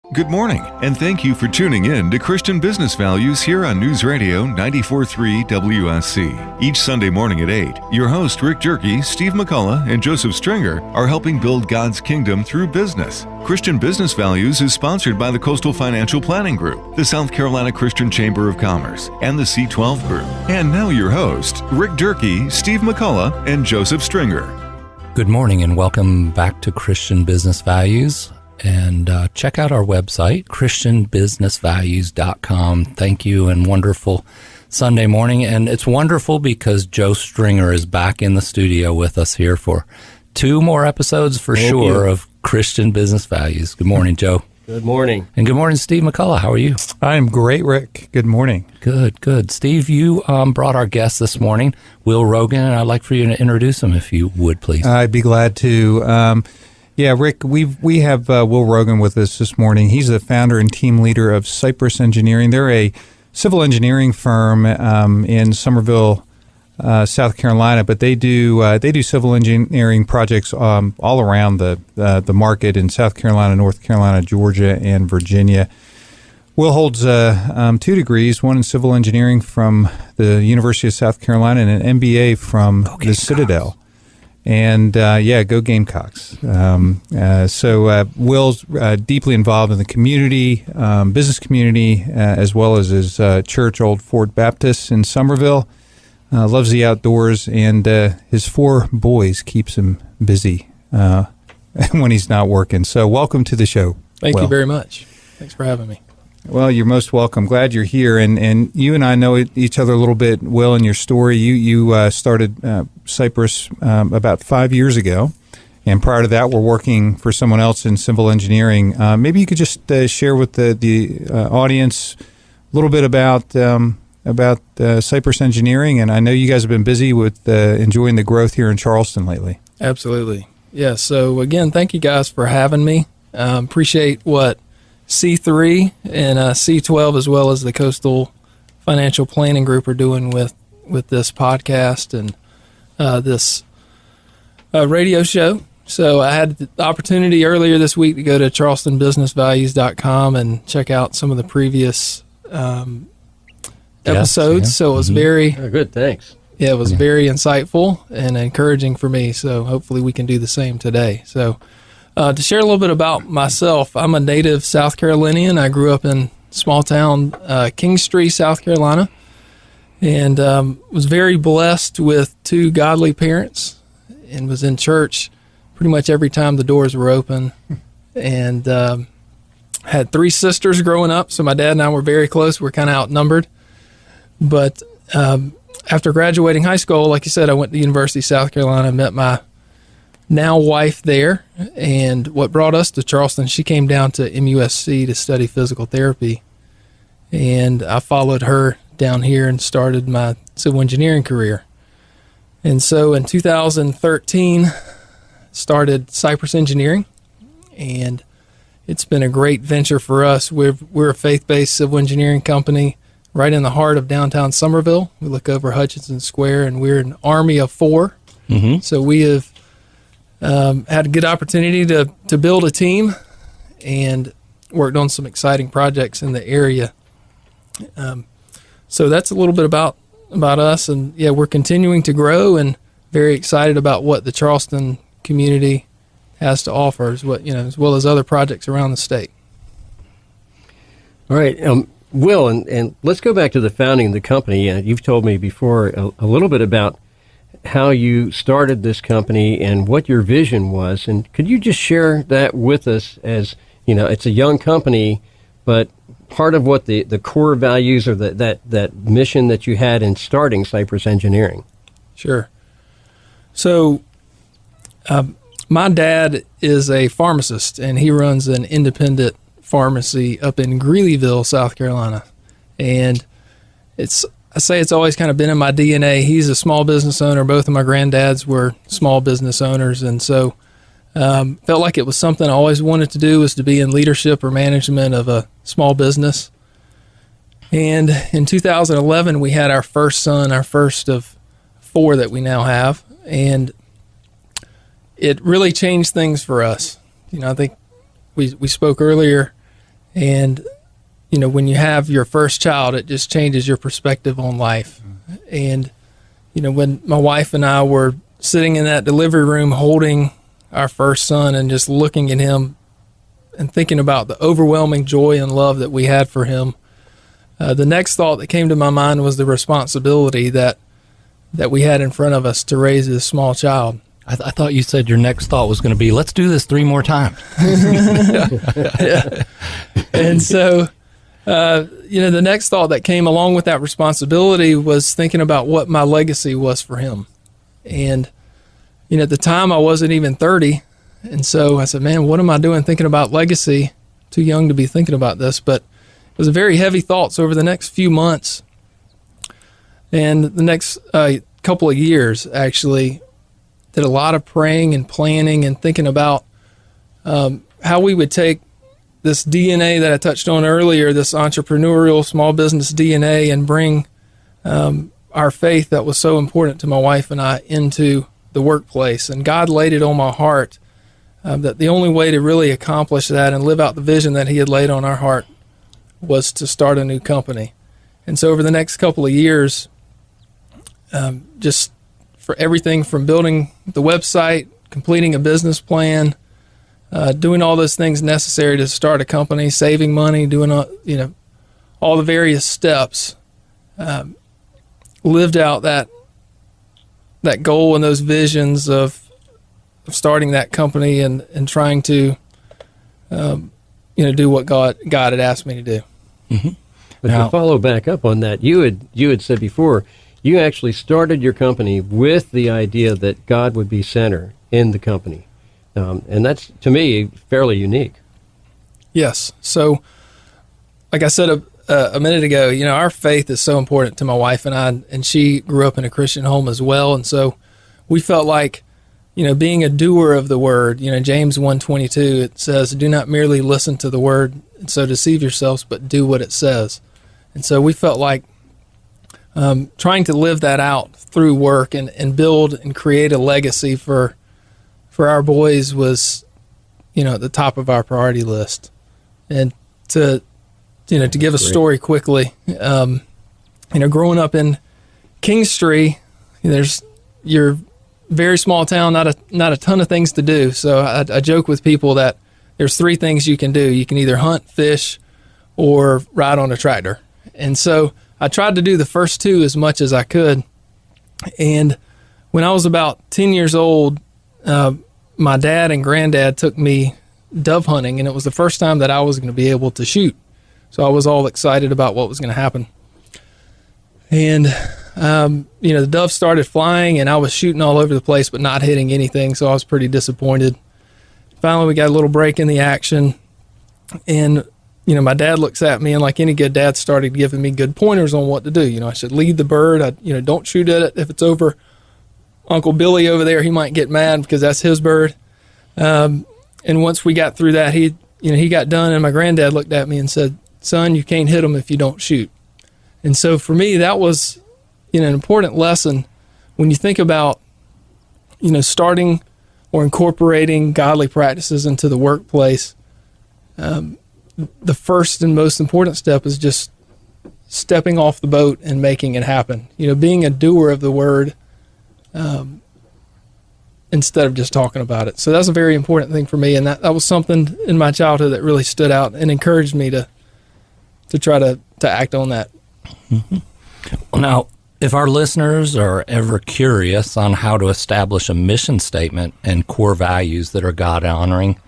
Good morning, and thank you for tuning in to Christian Business Values here on News Radio 94.3 WSC. Each Sunday morning at 8, your host Rick Jerky, Steve McCullough, and Joseph Stringer are helping build God's kingdom through business. Christian Business Values is sponsored by the Coastal Financial Planning Group, the South Carolina Christian Chamber of Commerce, and the C12 Group. And now your hosts, Rick Jerky, Steve McCullough, and Joseph Stringer. Good morning and welcome back to Christian Business Values. And check out our website, christianbusinessvalues.com. Thank you and wonderful Sunday morning. And it's wonderful because Joe Stringer is back in the studio with us here for 2 more episodes for sure of Christian Business Values. Good morning, Joe. Good morning. And good morning, Steve McCullough. How are you? I'm great, Rick. Good morning. Good. Steve, you brought our guest this morning, Will Rogan, and I'd like for you to introduce him if you would, please. I'd be glad to. Yeah, Rick, we have Will Rogan with us this morning. He's the founder and team leader of Cypress Engineering. They're a civil engineering firm in Summerville, South Carolina, but they do civil engineering projects all around the market in South Carolina, North Carolina, Georgia, and Virginia. Will holds 2 degrees, one in civil engineering from the University of South Carolina and an MBA from the Citadel. And go Gamecocks. So Will's deeply involved in the community, business community, as well as his church, Old Fort Baptist in Somerville. Loves the outdoors, and his 4 boys keeps him busy when he's not working. So welcome to the show. Thank you very much. Thanks for having me. Well, you're most welcome. Glad you're here. And you and I know each other a little bit, Will, in your story. You started Cypress about 5 years ago. And prior to that, we're working for someone else in civil engineering. Maybe you could just share with the audience a little bit about Cypress Engineering. And I know you guys have been busy with enjoying the growth here in Charleston lately. Absolutely. Yeah. So, again, thank you guys for having me. Appreciate what C3 and C12, as well as the Coastal Financial Planning Group, are doing with this podcast and this radio show. So I had the opportunity earlier this week to go to charlestonbusinessvalues.com and check out some of the previous episodes. Yeah. So it was very good. Thanks. Yeah, it was very insightful and encouraging for me. So hopefully we can do the same today. So to share a little bit about myself, I'm a native South Carolinian. I grew up in small town Kingstree, South Carolina, and was very blessed with 2 godly parents, and was in church pretty much every time the doors were open, and had 3 sisters growing up, so my dad and I were very close. We're kind of outnumbered, but after graduating high school, like you said, I went to the University of South Carolina, met my now wife there, and what brought us to Charleston, she came down to MUSC to study physical therapy, and I followed her down here and started my civil engineering career. And so in 2013, started Cypress Engineering, and it's been a great venture for us. We're a faith-based civil engineering company right in the heart of downtown Somerville. We look over Hutchinson Square, and we're an army of 4. Mm-hmm. So we have had a good opportunity to build a team and worked on some exciting projects in the area. So that's a little bit about us. And yeah, we're continuing to grow and very excited about what the Charleston community has to offer, as well as other projects around the state. All right. Will, and let's go back to the founding of the company. You've told me before a little bit about how you started this company and what your vision was. And could you just share that with us? As you know, it's a young company, but part of what the core values or that mission that you had in starting Cypress Engineering. Sure. So my dad is a pharmacist, and he runs an independent pharmacy up in Greeleyville, South Carolina. And I say it's always kind of been in my DNA. He's a small business owner. Both of my granddads were small business owners. And so felt like it was something I always wanted to do, was to be in leadership or management of a small business. And in 2011, we had our first son, our first of 4 that we now have. And it really changed things for us. I think we spoke earlier And, when you have your first child, it just changes your perspective on life. And, when my wife and I were sitting in that delivery room holding our first son and just looking at him and thinking about the overwhelming joy and love that we had for him, the next thought that came to my mind was the responsibility that we had in front of us to raise this small child. I thought you said your next thought was going to be, let's do this 3 more times. Yeah. And so, the next thought that came along with that responsibility was thinking about what my legacy was for him. And, at the time I wasn't even 30. And so I said, man, what am I doing thinking about legacy? Too young to be thinking about this. But it was a very heavy thought. So over the next few months and the next couple of years, actually, did a lot of praying and planning and thinking about how we would take this DNA that I touched on earlier, this entrepreneurial small business DNA, and bring our faith that was so important to my wife and I into the workplace. And God laid it on my heart that the only way to really accomplish that and live out the vision that He had laid on our heart was to start a new company. And so over the next couple of years, just for everything from building the website, completing a business plan, doing all those things necessary to start a company, saving money, doing all the various steps, lived out that goal and those visions of starting that company and trying to do what God had asked me to do. Mm-hmm. But Now, to follow back up on that, you had said before, you actually started your company with the idea that God would be center in the company. And that's, to me, fairly unique. Yes. So, like I said a minute ago, our faith is so important to my wife and I, and she grew up in a Christian home as well. And so we felt like, being a doer of the word, James 1:22, it says, do not merely listen to the word and so deceive yourselves, but do what it says. And so we felt like trying to live that out through work and build and create a legacy for our boys was, at the top of our priority list. And to give a story quickly, growing up in Kingstree, there's your very small town, not a ton of things to do. So I joke with people that there's 3 things you can do. You can either hunt, fish, or ride on a tractor. And so I tried to do the first 2 as much as I could. And when I was about 10 years old, my dad and granddad took me dove hunting, and it was the first time that I was going to be able to shoot. So I was all excited about what was going to happen. And, the doves started flying, and I was shooting all over the place, but not hitting anything. So I was pretty disappointed. Finally, we got a little break in the action, and, my dad looks at me, and like any good dad, started giving me good pointers on what to do. I should lead the bird. Don't shoot at it. If it's over Uncle Billy over there, he might get mad because that's his bird. And once we got through that, he got done, and my granddad looked at me and said, son, you can't hit them if you don't shoot. And so for me, that was, an important lesson when you think about, starting or incorporating godly practices into the workplace. The first and most important step is just stepping off the boat and making it happen. Being a doer of the word, instead of just talking about it. So that's a very important thing for me, and that was something in my childhood that really stood out and encouraged me to try to act on that. Mm-hmm. Well, now, if our listeners are ever curious on how to establish a mission statement and core values that are God-honoring,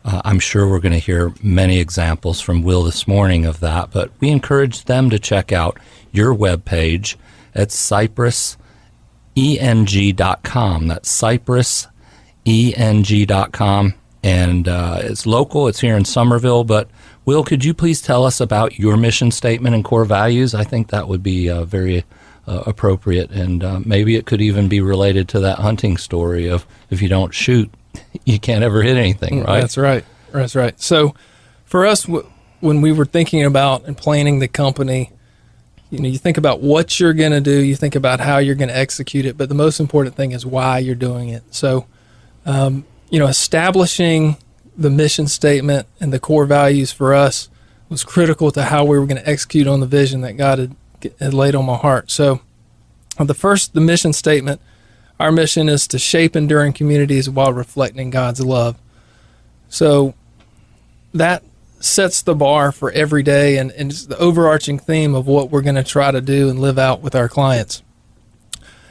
I'm sure we're going to hear many examples from Will this morning of that, but we encourage them to check out your webpage at cypresseng.com. That's cypresseng.com, and it's local. It's here in Somerville, but Will, could you please tell us about your mission statement and core values? I think that would be very appropriate, and maybe it could even be related to that hunting story of if you don't shoot, you can't ever hit anything, right? That's right. That's right. So for us, when we were thinking about and planning the company, you think about what you're going to do, you think about how you're going to execute it, but the most important thing is why you're doing it. So, establishing the mission statement and the core values for us was critical to how we were going to execute on the vision that God had laid on my heart. So the mission statement, our mission is to shape enduring communities while reflecting God's love. So that sets the bar for every day, and it's the overarching theme of what we're going to try to do and live out with our clients.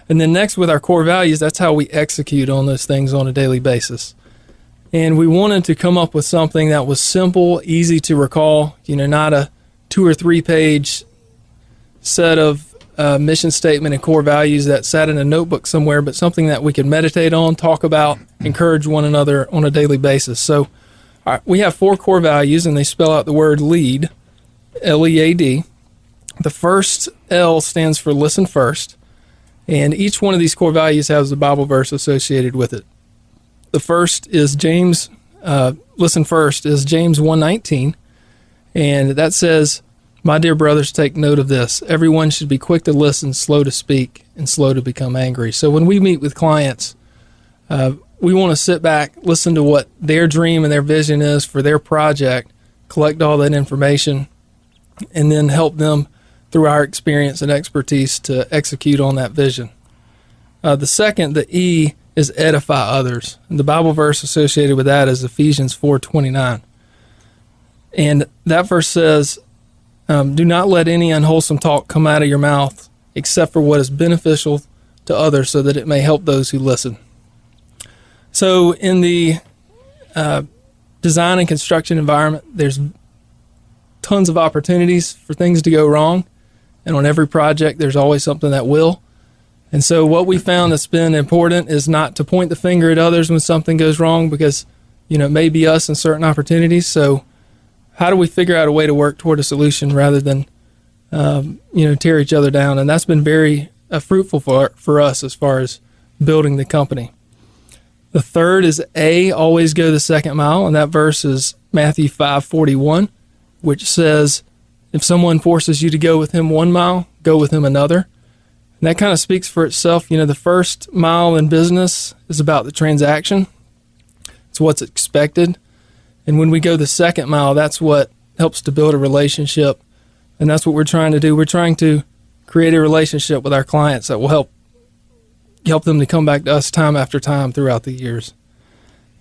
And then next, with our core values, that's how we execute on those things on a daily basis. And we wanted to come up with something that was simple, easy to recall, not a 2 or 3 page set of mission statement and core values that sat in a notebook somewhere, but something that we could meditate on, talk about, encourage one another on a daily basis. So we have 4 core values, and they spell out the word lead, L-E-A-D. The first L stands for listen first, and each one of these core values has a Bible verse associated with it. The first is listen first is James 1:19, and that says, "My dear brothers, take note of this. Everyone should be quick to listen, slow to speak, and slow to become angry." So when we meet with clients, we want to sit back, listen to what their dream and their vision is for their project, collect all that information, and then help them through our experience and expertise to execute on that vision. The second, the E, is edify others. And the Bible verse associated with that is Ephesians 4:29. And that verse says, "Do not let any unwholesome talk come out of your mouth except for what is beneficial to others, so that it may help those who listen." So in the design and construction environment, there's tons of opportunities for things to go wrong. And on every project, there's always something that will. And so what we found that's been important is not to point the finger at others when something goes wrong, because, it may be us in certain opportunities. So how do we figure out a way to work toward a solution rather than, tear each other down? And that's been very fruitful for us as far as building the company. The third is A, always go the second mile. And that verse is Matthew 5:41, which says, "If someone forces you to go with him 1 mile, go with him another." And that kind of speaks for itself. The first mile in business is about the transaction. It's what's expected. And when we go the second mile, that's what helps to build a relationship. And that's what we're trying to do. We're trying to create a relationship with our clients that will help them to come back to us time after time throughout the years.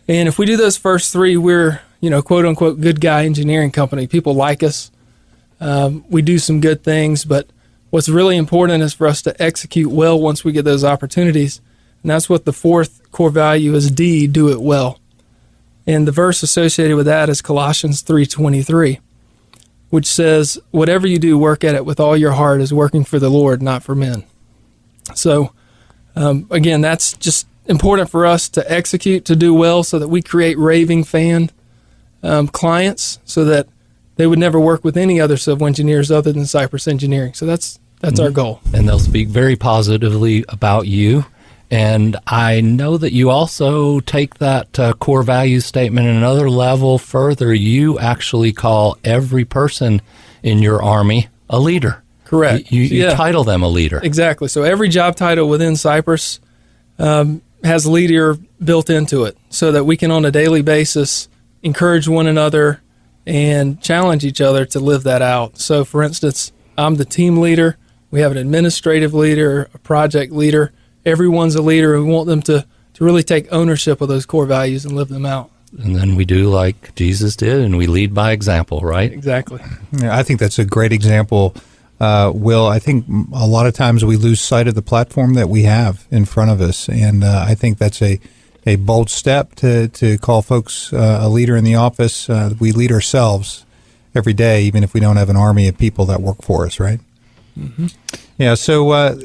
And if we do those first 3, we're, quote unquote, good guy engineering company. People like us. We do some good things, but what's really important is for us to execute well once we get those opportunities. And that's what the 4th core value is, D, do it well. And the verse associated with that is Colossians 3:23, which says, "Whatever you do, work at it with all your heart as working for the Lord, not for men." So, again, that's just important for us to execute, to do well, so that we create raving fan clients, so that they would never work with any other civil engineers other than Cypress Engineering. So that's our goal. And they'll speak very positively about you. And I know that you also take that core value statement another level further. You actually call every person in your army a leader. Correct. You title them a leader. Exactly. So every job title within Cypress has leader built into it, so that we can on a daily basis encourage one another and challenge each other to live that out. So, for instance, I'm the team leader. We have an administrative leader, a project leader. Everyone's a leader, and we want them to really take ownership of those core values and live them out. And then we do like Jesus did, and we lead by example, right? Exactly. Yeah, I think that's a great example, Will. I think a lot of times we lose sight of the platform that we have in front of us, and I think that's a bold step to call folks a leader in the office. We lead ourselves every day, even if we don't have an army of people that work for us, right? Mm-hmm. Yeah, so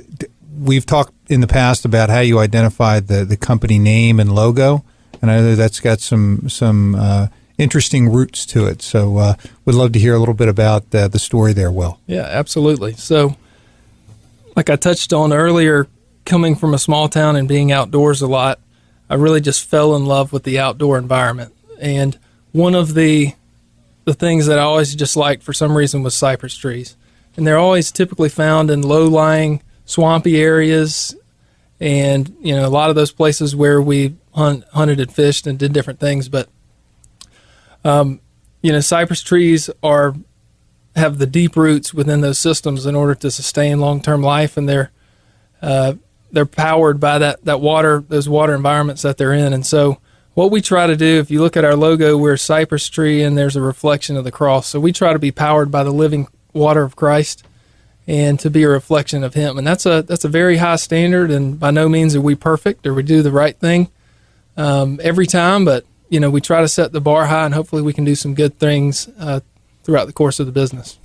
we've talked in the past about how you identified the company name and logo, and I know that's got some interesting roots to it. So we'd love to hear a little bit about the story there, Will. Yeah, absolutely. So like I touched on earlier, coming from a small town and being outdoors a lot, I really just fell in love with the outdoor environment. And one of the things that I always just liked for some reason was cypress trees. And they're always typically found in low-lying, swampy areas, and a lot of those places where we hunted and fished and did different things. But cypress trees are have the deep roots within those systems in order to sustain long-term life, and they're powered by that water, those water environments that they're in. And so what we try to do, if you look at our logo, we're a cypress tree and there's a reflection of the cross. So we try to be powered by the living water of Christ and to be a reflection of him. And that's a very high standard, and by no means are we perfect or we do the right thing every time, but we try to set the bar high, and hopefully we can do some good things throughout the course of the business.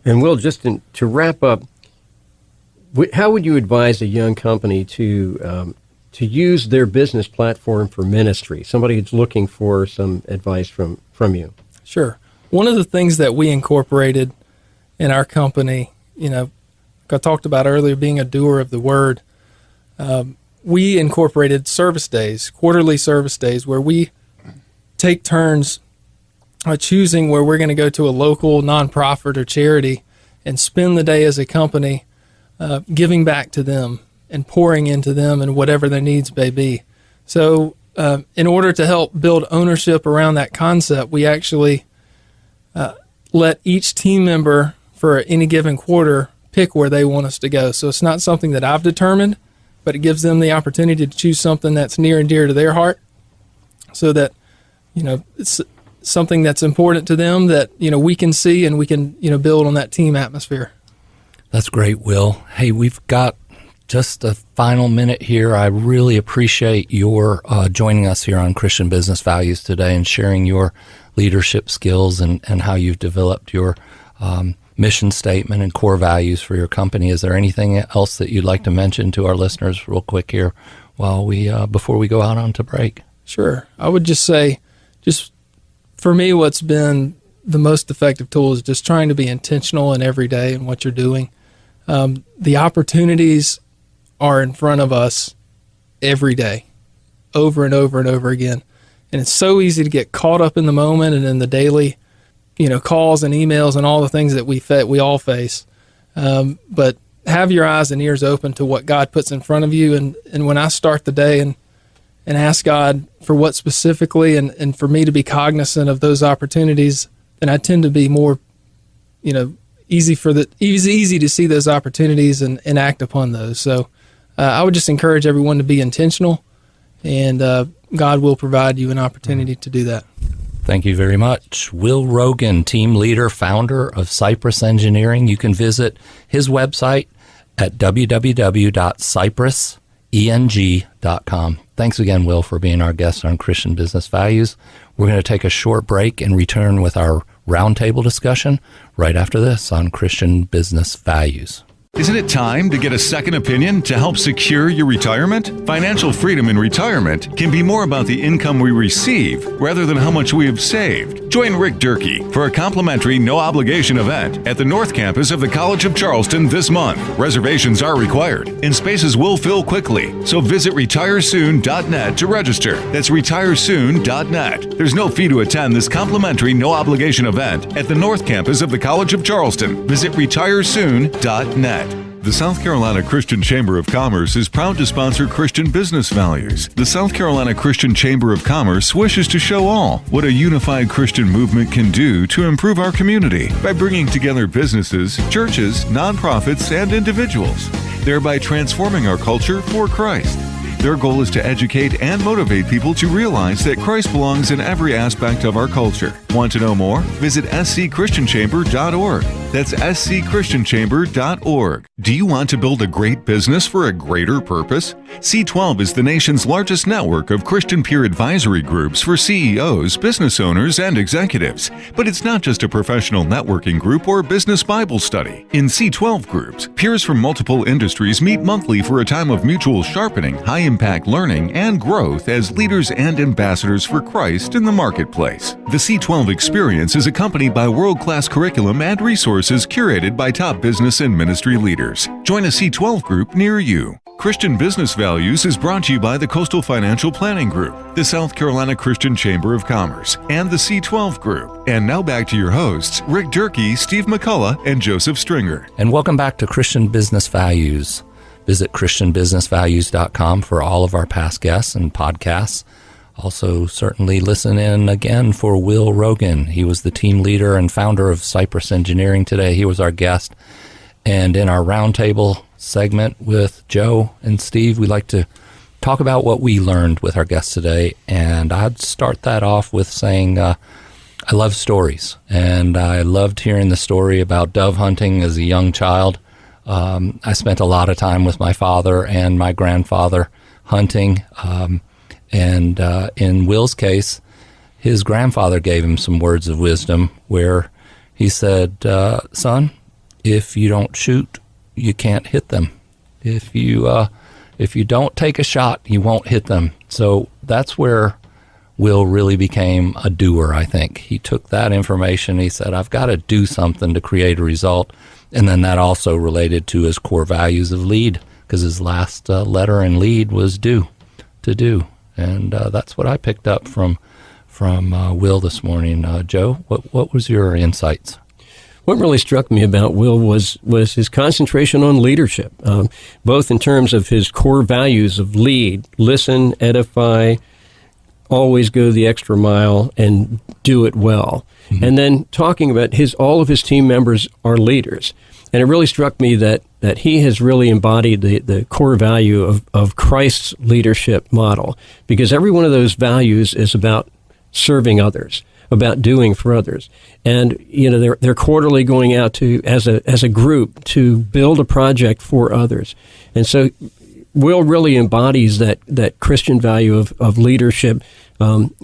And Will, just to wrap up, how would you advise a young company to use their business platform for ministry? Somebody who's looking for some advice from you. Sure. One of the things that we incorporated in our company, like I talked about earlier, being a doer of the word, we incorporated service days, quarterly service days, where we take turns choosing where we're going to go to a local nonprofit or charity and spend the day as a company giving back to them and pouring into them and whatever their needs may be. So in order to help build ownership around that concept, we actually let each team member for any given quarter pick where they want us to go. So it's not something that I've determined, but it gives them the opportunity to choose something that's near and dear to their heart, so that it's something that's important to them that we can see, and we can build on that team atmosphere. That's great, Will. Hey, we've got just a final minute here. I really appreciate your joining us here on Christian Business Values today and sharing your leadership skills and how you've developed your mission statement and core values for your company. Is there anything else that you'd like to mention to our listeners real quick here before we go out on to break? Sure. I would just say, for me, what's been the most effective tool is just trying to be intentional in every day in what you're doing. The opportunities are in front of us every day, over and over and over again. And it's so easy to get caught up in the moment and in the daily, calls and emails and all the things that we all face. But have your eyes and ears open to what God puts in front of you. And when I start the day and ask God for what specifically, and for me to be cognizant of those opportunities, then I tend to be more, easy to see those opportunities and act upon those. So I would just encourage everyone to be intentional, and God will provide you an opportunity to do that. Thank you very much. Will Rogan, team leader, founder of Cypress Engineering. You can visit his website at www.cypresseng.com. Thanks again, Will, for being our guest on Christian Business Values. We're going to take a short break and return with our roundtable discussion right after this on Christian Business Values. Isn't it time to get a second opinion to help secure your retirement? Financial freedom in retirement can be more about the income we receive rather than how much we have saved. Join Rick Durkee for a complimentary, no-obligation event at the North Campus of the College of Charleston this month. Reservations are required, and spaces will fill quickly, so visit retiresoon.net to register. That's retiresoon.net. There's no fee to attend this complimentary, no-obligation event at the North Campus of the College of Charleston. Visit retiresoon.net. The South Carolina Christian Chamber of Commerce is proud to sponsor Christian Business Values. The South Carolina Christian Chamber of Commerce wishes to show all what a unified Christian movement can do to improve our community by bringing together businesses, churches, nonprofits, and individuals, thereby transforming our culture for Christ. Their goal is to educate and motivate people to realize that Christ belongs in every aspect of our culture. Want to know more? Visit scchristianchamber.org. That's scchristianchamber.org. Do you want to build a great business for a greater purpose? C12 is the nation's largest network of Christian peer advisory groups for CEOs, business owners, and executives. But it's not just a professional networking group or business Bible study. In C12 groups, peers from multiple industries meet monthly for a time of mutual sharpening, high-impact learning, and growth as leaders and ambassadors for Christ in the marketplace. The C12 experience is accompanied by world-class curriculum and resources curated by top business and ministry leaders. Join a C12 group near you. Christian Business Values is brought to you by the Coastal Financial Planning Group, the South Carolina Christian Chamber of Commerce, and the C12 Group. And now back to your hosts, Rick Durkee, Steve McCullough, and Joseph Stringer. And welcome back to Christian Business Values. Visit ChristianBusinessValues.com for all of our past guests and podcasts. Also, certainly listen in again for Will Rogan. He was the team leader and founder of Cypress Engineering today. He was our guest. And in our roundtable segment with Joe and Steve, we like to talk about what we learned with our guests today. And I'd start that off with saying I love stories. And I loved hearing the story about dove hunting as a young child. I spent a lot of time with my father and my grandfather hunting. And in Will's case, his grandfather gave him some words of wisdom where he said, son, if you don't shoot, you can't hit them. If you don't take a shot, you won't hit them. So that's where Will really became a doer, I think. He took that information, he said, I've got to do something to create a result. And then that also related to his core values of lead, because his last letter in lead was to do. And that's what I picked up from Will this morning. Joe, what was your insights? What really struck me about Will was his concentration on leadership, both in terms of his core values of lead, listen, edify, always go the extra mile, and do it well. Mm-hmm. And then talking about all of his team members are leaders. And it really struck me that he has really embodied the core value of Christ's leadership model, because every one of those values is about serving others, about doing for others. And, they're quarterly going out to, as a group, to build a project for others. And so Will really embodies that Christian value of leadership,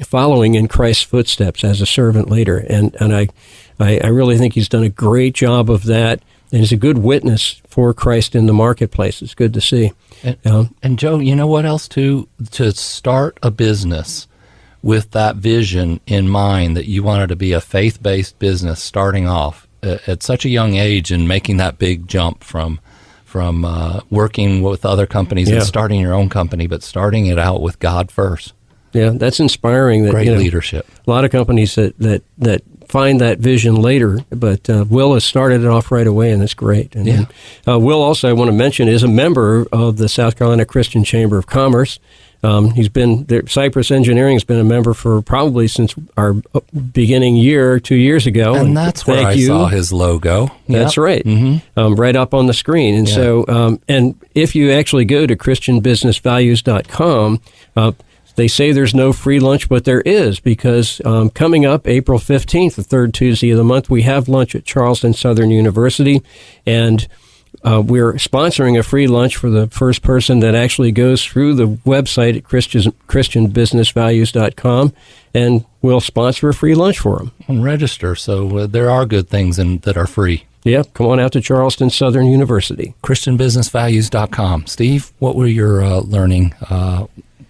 following in Christ's footsteps as a servant leader. And I really think he's done a great job of that. And he's a good witness for Christ in the marketplace. It's good to see. And Joe, you know what else too? To start a business with that vision in mind, that you wanted to be a faith-based business starting off at such a young age, and making that big jump from working with other companies and starting your own company, but starting it out with God first. Yeah, that's inspiring. Great leadership. A lot of companies that find that vision later, but Will has started it off right away, and that's great. And Will also, I want to mention, is a member of the South Carolina Christian Chamber of Commerce. He's been there. Cypress Engineering has been a member for probably since our beginning year, 2 years ago. And that's where I saw his logo. That's right. Mm-hmm. Right up on the screen. And so, and if you actually go to ChristianBusinessValues.com, they say there's no free lunch, but there is, because coming up April 15th, the third Tuesday of the month, we have lunch at Charleston Southern University, and we're sponsoring a free lunch for the first person that actually goes through the website at ChristianBusinessValues.com, and we'll sponsor a free lunch for them. And register, so there are good things that are free. Yep, come on out to Charleston Southern University. ChristianBusinessValues.com. Steve, what were your learning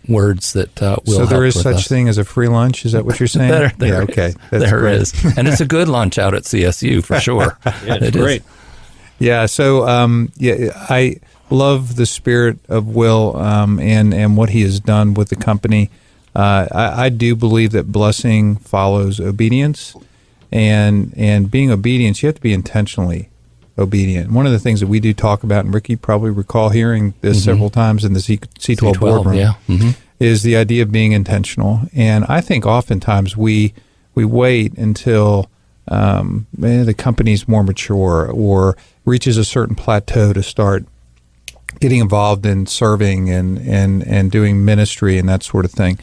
words that will So there is such us? thing as a free lunch? Is that what you're saying? there okay. There is. And it's a good lunch out at CSU for sure. It's great. Yeah, so I love the spirit of Will and what he has done with the company. I do believe that blessing follows obedience, and being obedient, you have to be intentionally obedient. One of the things that we do talk about, and Rick, you probably recall hearing this several times in the C12 boardroom, is the idea of being intentional. And I think oftentimes we wait until the company's more mature or reaches a certain plateau to start getting involved in serving and doing ministry and that sort of thing.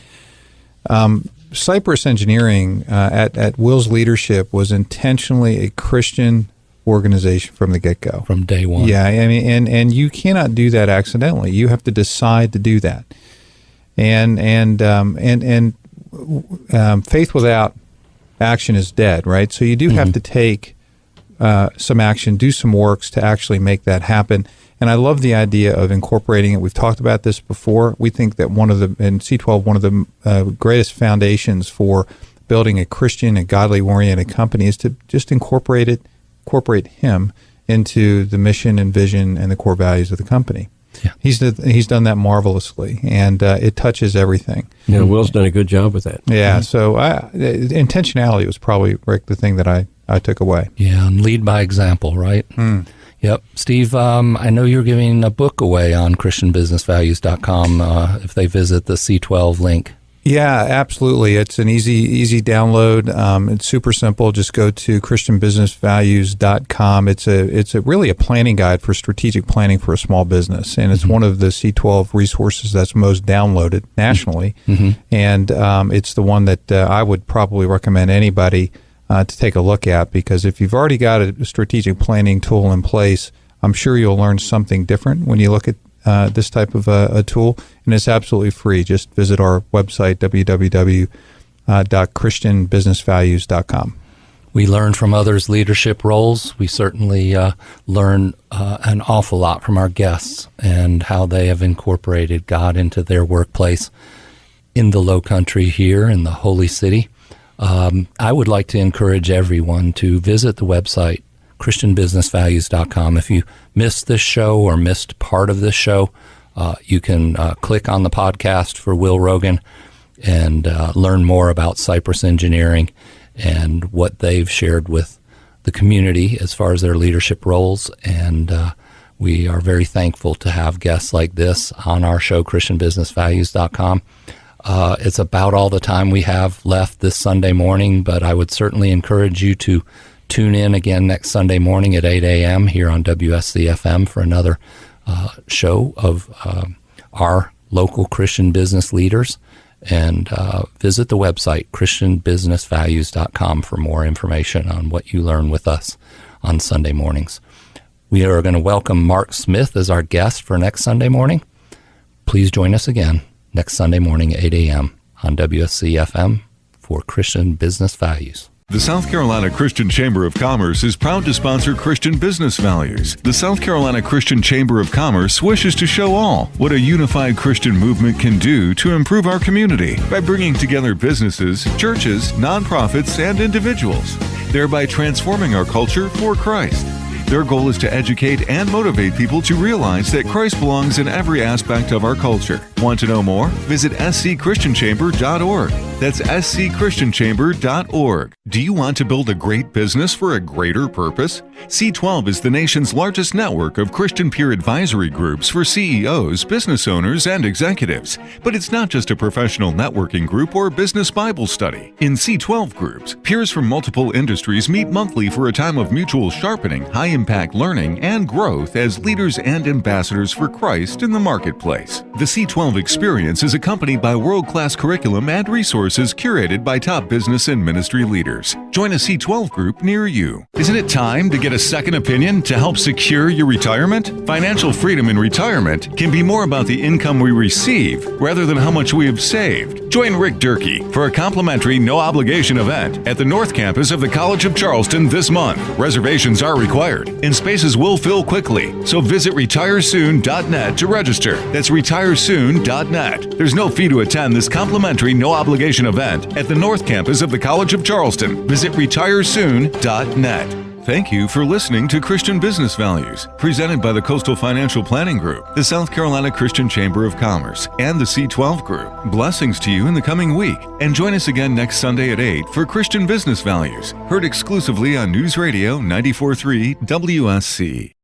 Cypress Engineering, at Will's leadership, was intentionally a Christian organization from the get-go. From day one. Yeah, I mean, and you cannot do that accidentally. You have to decide to do that. And faith without action is dead, right? So you do have to take some action, do some works to actually make that happen. And I love the idea of incorporating it. We've talked about this before. We think that in C12, one of the greatest foundations for building a Christian and godly oriented company is to just incorporate him into the mission and vision and the core values of the company. Yeah. He's done that marvelously, and it touches everything. Yeah, Will's done a good job with that. Yeah, so intentionality was probably, Rick, the thing that I took away. Yeah, and lead by example, right? Yep. Steve, I know you're giving a book away on ChristianBusinessValues.com if they visit the C12 link. Yeah, absolutely. It's an easy download. It's super simple. Just go to christianbusinessvalues.com. It's really a planning guide for strategic planning for a small business, and it's one of the C12 resources that's most downloaded nationally. And it's the one that I would probably recommend anybody to take a look at, because if you've already got a strategic planning tool in place, I'm sure you'll learn something different when you look at this type of a tool, and it's absolutely free. Just visit our website, www.christianbusinessvalues.com. We learn from others' leadership roles. We certainly learn an awful lot from our guests and how they have incorporated God into their workplace in the Low Country here in the Holy City. I would like to encourage everyone to visit the website, christianbusinessvalues.com. If you missed this show or missed part of this show, you can click on the podcast for Will Rogan and learn more about Cypress Engineering and what they've shared with the community as far as their leadership roles. And we are very thankful to have guests like this on our show, christianbusinessvalues.com. It's about all the time we have left this Sunday morning, but I would certainly encourage you to tune in again next Sunday morning at 8 a.m. here on WSC-FM for another show of our local Christian business leaders. And visit the website, christianbusinessvalues.com, for more information on what you learn with us on Sunday mornings. We are going to welcome Mark Smith as our guest for next Sunday morning. Please join us again next Sunday morning at 8 a.m. on WSC-FM for Christian Business Values. The South Carolina Christian Chamber of Commerce is proud to sponsor Christian Business Values. The South Carolina Christian Chamber of Commerce wishes to show all what a unified Christian movement can do to improve our community by bringing together businesses, churches, nonprofits, and individuals, thereby transforming our culture for Christ. Their goal is to educate and motivate people to realize that Christ belongs in every aspect of our culture. Want to know more? Visit scchristianchamber.org. That's scchristianchamber.org. Do you want to build a great business for a greater purpose? C12 is the nation's largest network of Christian peer advisory groups for CEOs, business owners, and executives. But it's not just a professional networking group or business Bible study. In C12 groups, peers from multiple industries meet monthly for a time of mutual sharpening, high-impact learning, and growth as leaders and ambassadors for Christ in the marketplace. The C12 experience is accompanied by world-class curriculum and resources curated by top business and ministry leaders. Join a C12 group near you. Isn't it time to get a second opinion to help secure your retirement? Financial freedom in retirement can be more about the income we receive rather than how much we have saved. Join Rick Durkee for a complimentary, no-obligation event at the North Campus of the College of Charleston this month. Reservations are required, and spaces will fill quickly, so visit retiresoon.net to register. That's retiresoon.net. There's no fee to attend this complimentary, no-obligation event at the North Campus of the College of Charleston. Visit retiresoon.net. Thank you for listening to Christian Business Values, presented by the Coastal Financial Planning Group, the South Carolina Christian Chamber of Commerce, and the C12 Group. Blessings to you in the coming week, and join us again next Sunday at 8 for Christian Business Values, heard exclusively on News Radio 94.3 WSC.